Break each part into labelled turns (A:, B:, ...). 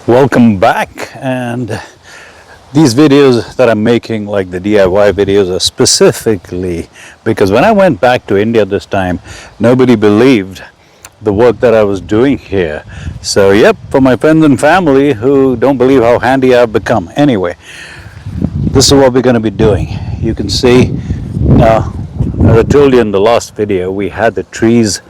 A: Welcome back. And these videos that I'm making, like the DIY videos, are specifically because when I went back to India this time, nobody believed the work that I was doing here. So yep, for my friends and family who don't believe how handy I've become. Anyway, this is what we're going to be doing. You can see, as I told you in the last video, we had the trees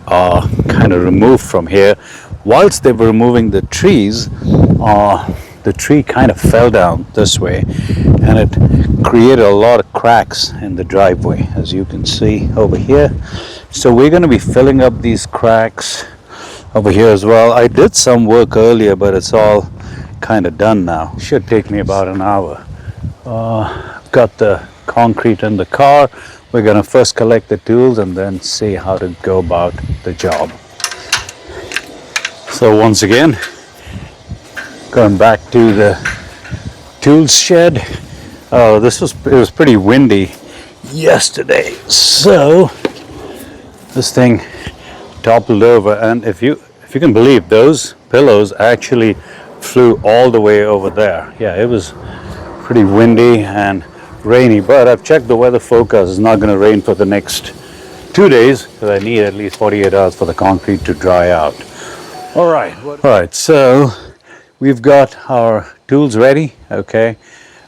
A: kind of removed from here. Whilst they were removing the trees, the tree kind of fell down this way and it created a lot of cracks in the driveway, as you can see over here. So we're going to be filling up these cracks over here as well. I did some work earlier, but it's all kind of done now. Should take me about an hour. Got the concrete in the car. We're going to first collect the tools and then see how to go about the job. So once again, going back to the tools shed. It was pretty windy yesterday, so this thing toppled over, and if you can believe, those pillows actually flew all the way over there. Yeah, it was pretty windy and rainy, but I've checked the weather forecast. It's not going to rain for the next 2 days because I need at least 48 hours for the concrete to dry out. All right, so we've got our tools ready. Okay,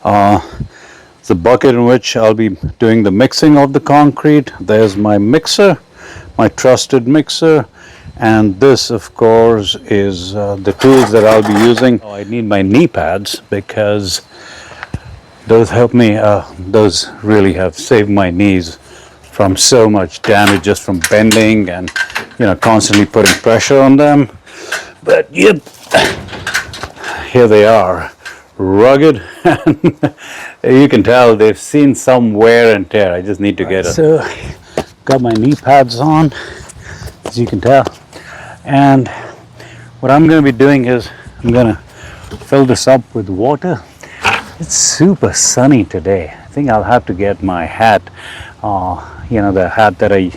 A: the bucket in which I'll be doing the mixing of the concrete. There's my mixer, my trusted mixer, and this of course is the tools that I'll be using. I need my knee pads because those help me, those really have saved my knees from so much damage just from bending and constantly putting pressure on them. But yep, here they are, rugged, and you can tell they've seen some wear and tear. I just need to get it. So got my knee pads on, as you can tell, and what I'm going to be doing is I'm going to fill this up with water. It's super sunny today. I think I'll have to get my hat, the hat that I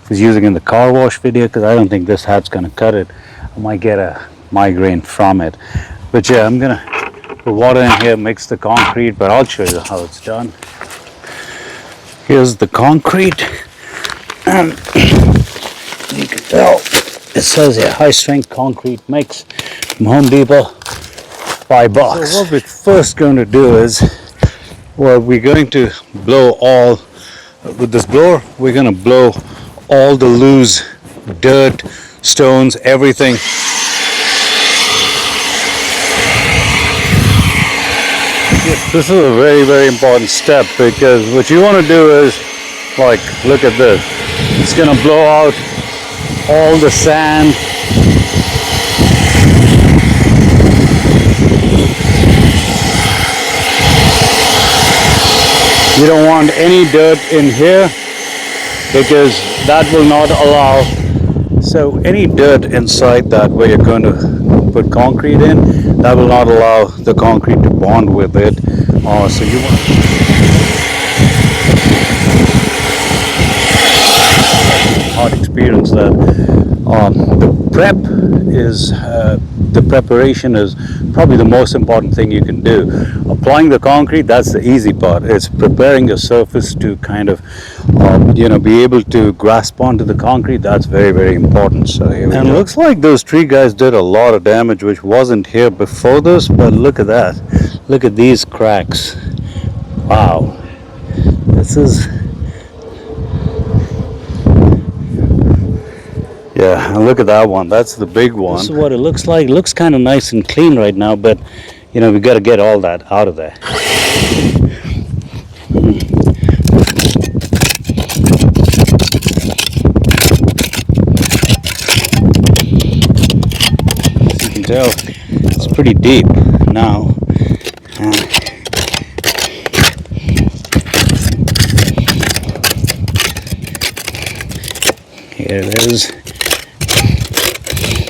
A: was using in the car wash video, because I don't think this hat's going to cut it. I might get a migraine from it. But yeah, I'm going to put water in here, mix the concrete, but I'll show you how it's done. Here's the concrete, and you can tell it says here high strength concrete mix from Home Depot. $5. So what we're first going to do is, we're going to blow all, with this blower, we're going to blow all the loose dirt, stones, everything. This is a very, very important step, because what you want to do is, like, look at this. It's going to blow out all the sand. You don't want any dirt in here because that will not allow, so any dirt inside that where you're going to put concrete in, that will not allow the concrete to bond with it. So you want hard experience that the preparation is probably the most important thing you can do. Applying the concrete, that's the easy part. It's preparing your surface to kind of be able to grasp onto the concrete. That's very, very important. So here we go. And it looks like those tree guys did a lot of damage which wasn't here before this, but look at that. Look at these cracks. Wow, this is, yeah, and look at that one. That's the big one. This is what it looks like. It looks kind of nice and clean right now, but we got to get all that out of there. As you can tell, it's pretty deep now. Here it is.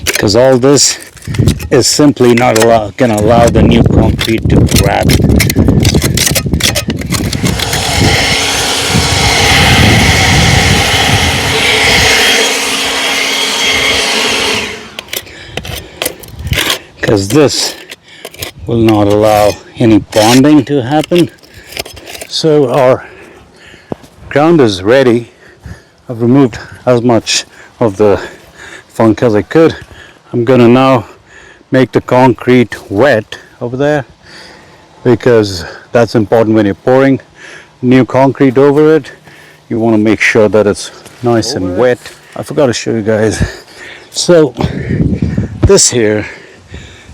A: Because all this is simply not going to allow the new concrete to grab it. because this will not allow any bonding to happen. So our ground is ready. I've removed as much of the funk as I could. I'm gonna now make the concrete wet over there, because that's important when you're pouring new concrete over it. You want to make sure that it's nice and wet. I forgot to show you guys. So this here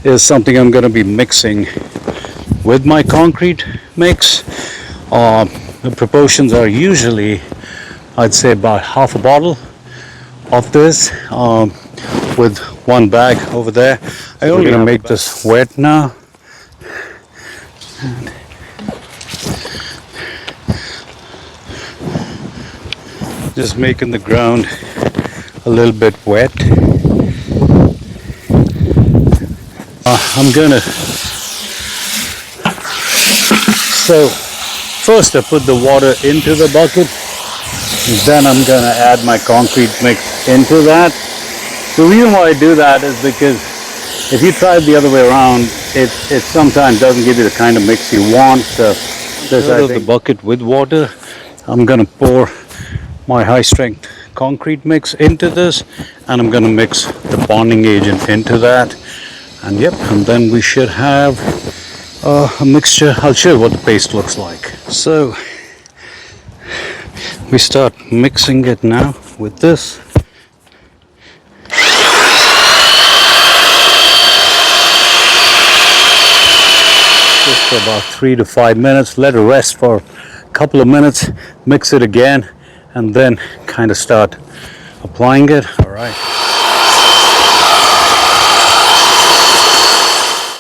A: is something I'm going to be mixing with my concrete mix. The proportions are usually, I'd say, about half a bottle of this with one bag over there. I'm only going to make this wet now. And just making the ground a little bit wet. I'm gonna, so first I put the water into the bucket, then I'm gonna add my concrete mix into that. The reason why I do that is because if you try it the other way around, it sometimes doesn't give you the kind of mix you want. So this out of the bucket with water, I'm gonna pour my high strength concrete mix into this, and I'm gonna mix the bonding agent into that. And yep, and then we should have a mixture. I'll show you what the paste looks like. So we start mixing it now with this. Just for about 3 to 5 minutes, let it rest for a couple of minutes, mix it again, and then kind of start applying it. All right.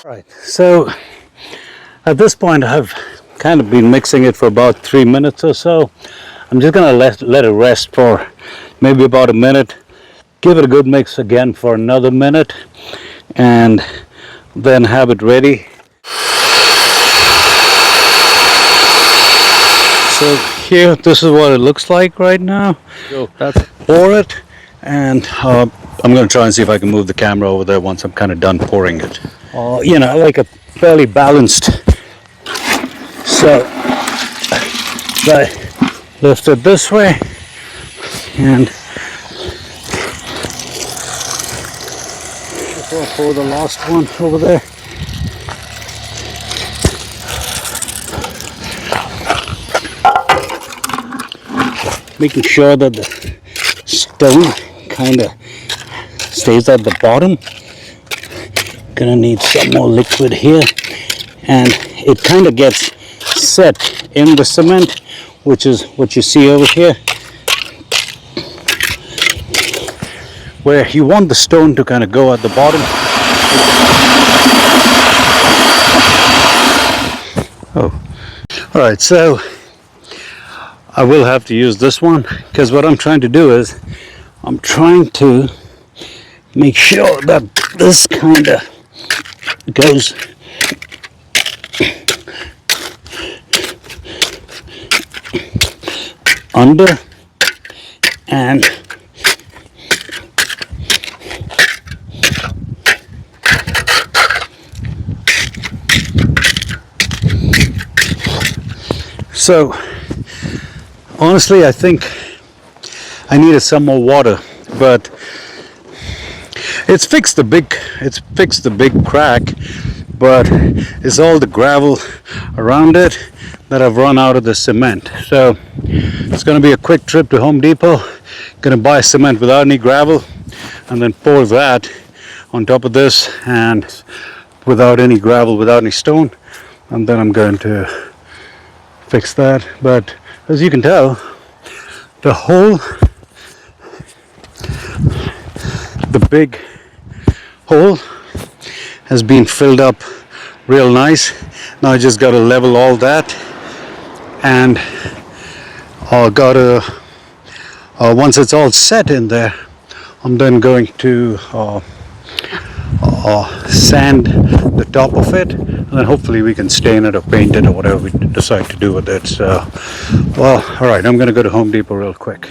A: Right, so at this point I've kind of been mixing it for about 3 minutes or so. I'm just gonna let it rest for maybe about a minute, give it a good mix again for another minute, and then have it ready. So here, this is what it looks like right now. So that's pour it, and I'm going to try and see if I can move the camera over there once I'm kind of done pouring it. You know, like a fairly balanced. So I lift it this way, and I'll pour the last one over there. Making sure that the stone kind of stays at the bottom. Gonna need some more liquid here, and it kind of gets set in the cement, which is what you see over here, where you want the stone to kind of go at the bottom. Oh, all right, so I will have to use this one, because what I'm trying to do is I'm trying to make sure that this kind of goes under, and so honestly I think I needed some more water, but it's fixed the big crack, but it's all the gravel around it that I've run out of the cement. So it's going to be a quick trip to Home Depot, going to buy cement without any gravel, and then pour that on top of this, and without any gravel, without any stone, and then I'm going to fix that. But as you can tell, the big hole has been filled up real nice. Now I just got to level all that, and once it's all set in there, I'm then going to sand the top of it, and then hopefully we can stain it or paint it or whatever we decide to do with it. So, well, all right, I'm going to go to Home Depot real quick.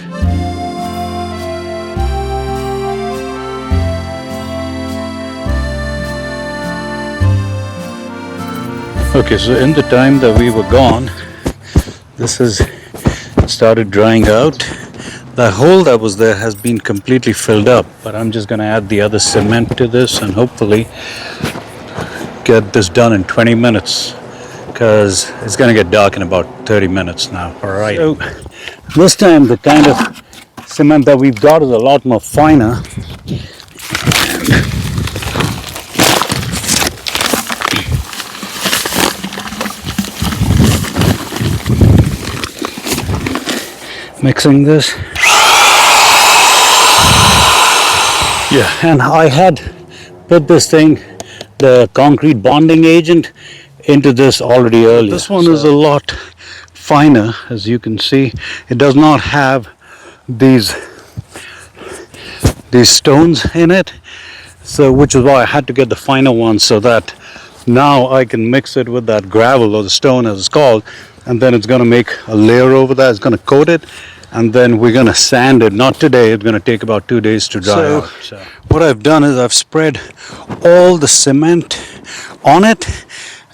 A: Okay, so in the time that we were gone, this has started drying out. The hole that was there has been completely filled up, but I'm just going to add the other cement to this and hopefully get this done in 20 minutes because it's going to get dark in about 30 minutes now. All right. So this time the kind of cement that we've got is a lot more finer. Mixing this. Yeah, and I had put this thing, the concrete bonding agent, into this already earlier. This one is a lot finer, as you can see. It does not have these stones in it, so which is why I had to get the finer one, so that now I can mix it with that gravel or the stone as it's called, and then it's going to make a layer over that. It's going to coat it, and then we're going to sand it. Not today, it's going to take about 2 days to dry out. So what I've done is I've spread all the cement on it.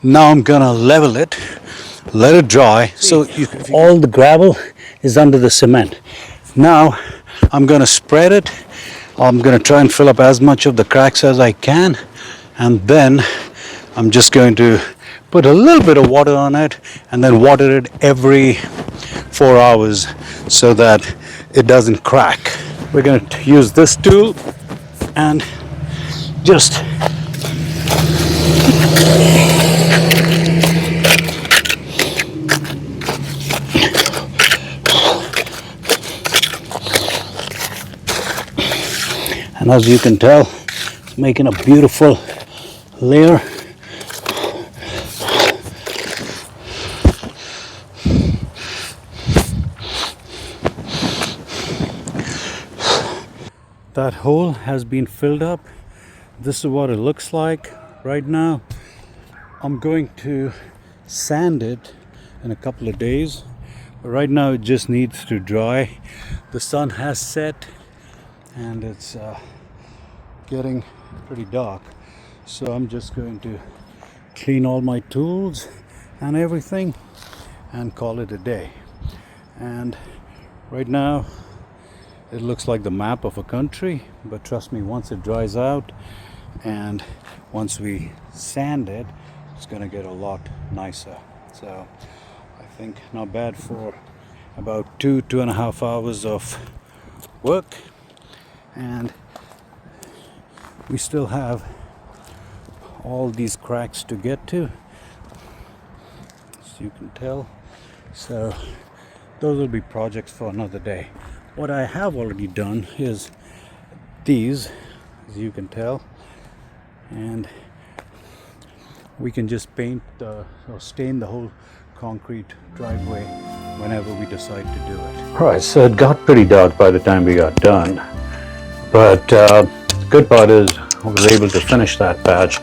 A: Now I'm going to level it, let it dry. So all the gravel is under the cement. Now I'm going to spread it. I'm going to try and fill up as much of the cracks as I can, and then I'm just going to put a little bit of water on it and then water it every 4 hours so that it doesn't crack. We're going to use this tool and just and as you can tell, it's making a beautiful layer. That hole has been filled up. This is what it looks like right now. I'm going to sand it in a couple of days, but right now it just needs to dry. The sun has set and it's getting pretty dark, so I'm just going to clean all my tools and everything and call it a day. And right now it looks like the map of a country, but trust me, once it dries out and once we sand it, it's going to get a lot nicer. So I think not bad for about 2.5 hours of work, and we still have all these cracks to get to, as you can tell. So those will be projects for another day. What I have already done is these, as you can tell, and we can just paint or stain the whole concrete driveway whenever we decide to do it. All right, so it got pretty dark by the time we got done, but the good part is I was able to finish that patch